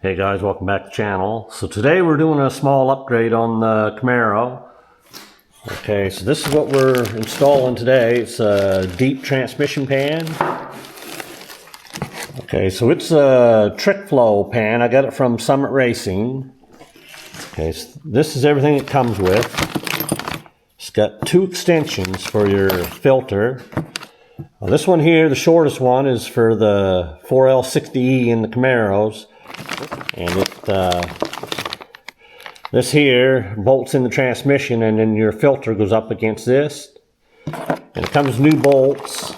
Hey guys, welcome back to the channel. So today we're doing a small upgrade on the Camaro. Okay, so this is what we're installing today. It's a deep transmission pan. Okay, so it's a trick flow pan. I got it from Summit Racing. Okay, so this is everything it comes with. It's got two extensions for your filter. Well, this one here, the shortest one, is for the 4L60E in the Camaros. And this here bolts in the transmission, and then your filter goes up against this. And it comes with new bolts,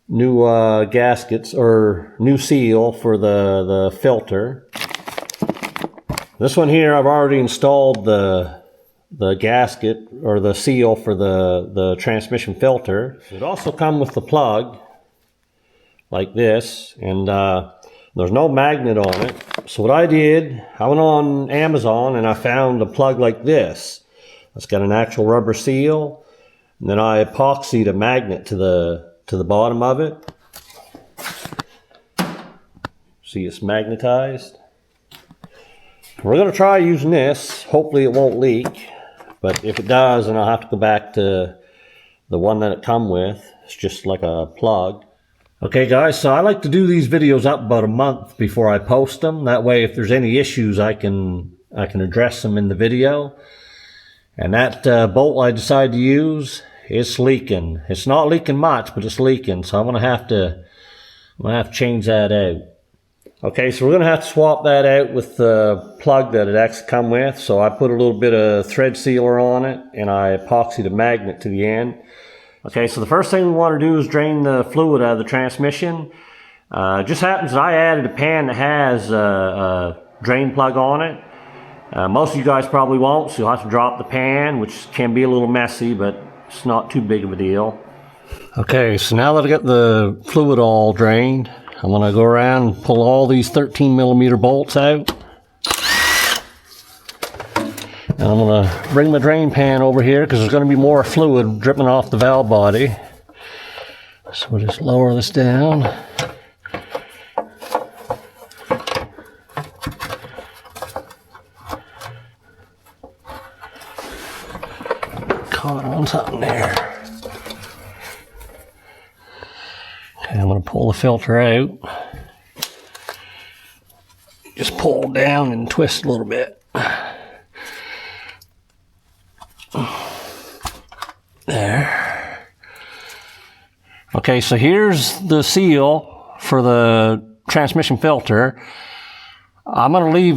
new gaskets, or new seal for the filter. This one here, I've already installed the gasket or the seal for the transmission filter. It also comes with the plug like this, and there's no magnet on it. So what I did, I went on Amazon and I found a plug like this. It's got an actual rubber seal, and then I epoxied a magnet to the bottom of it. See, it's magnetized. We're going to try using this. Hopefully it won't leak, but if it does, then I'll have to go back to the one that it come with. It's just like a plug. Okay guys, so I like to do these videos up about a month before I post them. That way if there's any issues I can address them in the video. And that bolt I decided to use, it's leaking. It's not leaking much, but it's leaking. So I'm gonna have to change that out. Okay, so we're gonna have to swap that out with the plug that it actually come with. So I put a little bit of thread sealer on it, and I epoxied a magnet to the end. Okay, so the first thing we want to do is drain the fluid out of the transmission. It just happens that I added a pan that has a drain plug on it. Most of you guys probably won't, so you'll have to drop the pan, which can be a little messy, but it's not too big of a deal. Okay, so now that I got the fluid all drained, I'm going to go around and pull all these 13mm bolts out. And I'm going to bring my drain pan over here because there's going to be more fluid dripping off the valve body. So we'll just lower this down. Caught on something there. Okay, I'm going to pull the filter out. Just pull down and twist a little bit. There. Okay, so here's the seal for the transmission filter. I'm gonna leave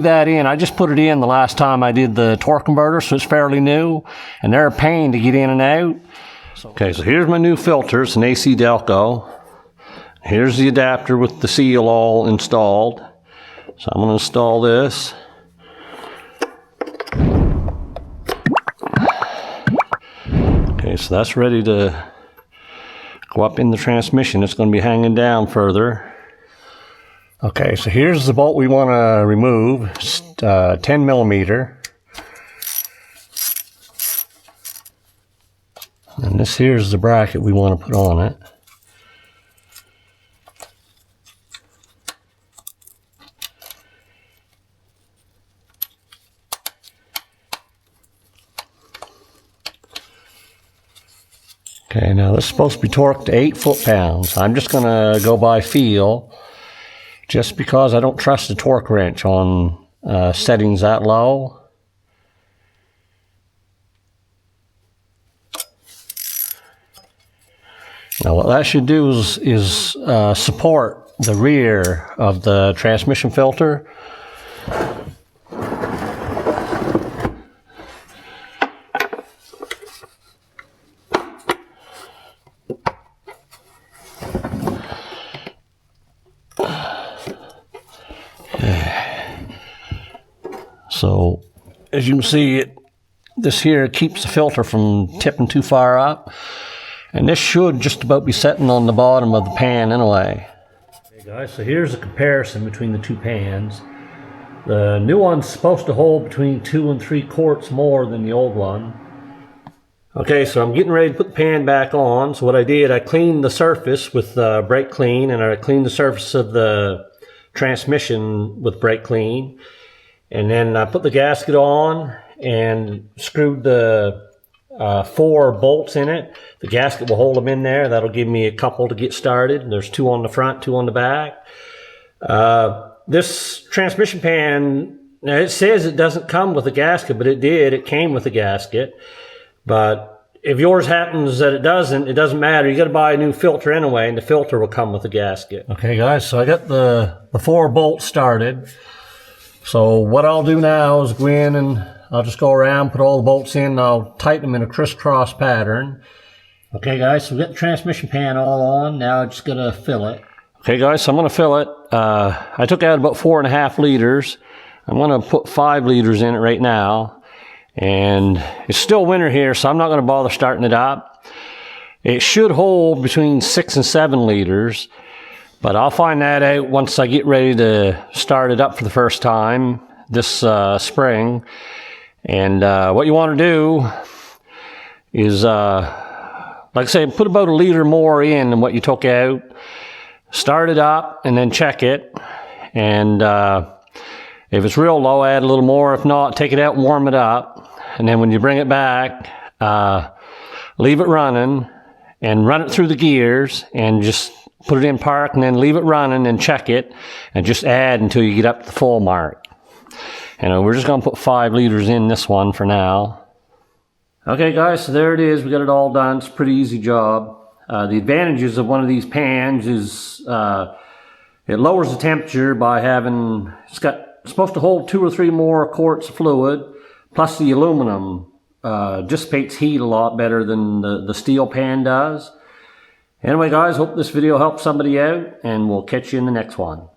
that in. I just put it in the last time I did the torque converter, so it's fairly new, and they're a pain to get in and out. Okay, so here's my new filter. It's an AC Delco. Here's the adapter with the seal all installed. So I'm gonna install this. Okay, so that's ready to go up in the transmission. It's going to be hanging down further. Okay, so here's the bolt we want to remove. It's 10mm. And this here's the bracket we want to put on it. Okay, now this is supposed to be torqued to 8 foot-pounds. I'm just going to go by feel, just because I don't trust the torque wrench on settings that low. Now what that should do is support the rear of the transmission filter. So, as you can see, this here keeps the filter from tipping too far up. And this should just about be sitting on the bottom of the pan anyway. Hey guys, so here's a comparison between the two pans. The new one's supposed to hold between 2 and 3 quarts more than the old one. Okay, so I'm getting ready to put the pan back on. So what I did, I cleaned the surface with brake clean, and I cleaned the surface of the transmission with brake clean. And then I put the gasket on and screwed the 4 bolts in it. The gasket will hold them in there. That'll give me a couple to get started. There's 2 on the front, 2 on the back. This transmission pan, now it says it doesn't come with a gasket, but it did. It came with a gasket. But if yours happens that it doesn't matter. You got to buy a new filter anyway, and the filter will come with a gasket. Okay, guys, so I got the 4 bolts started. So what I'll do now is go in and I'll just go around, put all the bolts in, and I'll tighten them in a crisscross pattern. Okay, guys, so we got the transmission pan all on. Now I'm just going to fill it. Okay, guys, so I'm going to fill it. I took out about 4.5 liters. I'm going to put 5 liters in it right now. And it's still winter here, so I'm not going to bother starting it up. It should hold between 6 and 7 liters. But I'll find that out once I get ready to start it up for the first time this spring. And what you want to do is, like I say, put about 1 liter more in than what you took out. Start it up and then check it. And if it's real low, add a little more. If not, take it out and warm it up. And then when you bring it back, leave it running and run it through the gears and just put it in park and then leave it running and check it and just add until you get up to the full mark. And we're just going to put 5 liters in this one for now. Okay, guys, so there it is. We got it all done. It's a pretty easy job. The advantages of one of these pans is it lowers the temperature by having, it's supposed to hold 2 or 3 more quarts of fluid, plus the aluminum dissipates heat a lot better than the steel pan does. Anyway, guys, hope this video helps somebody out, and we'll catch you in the next one.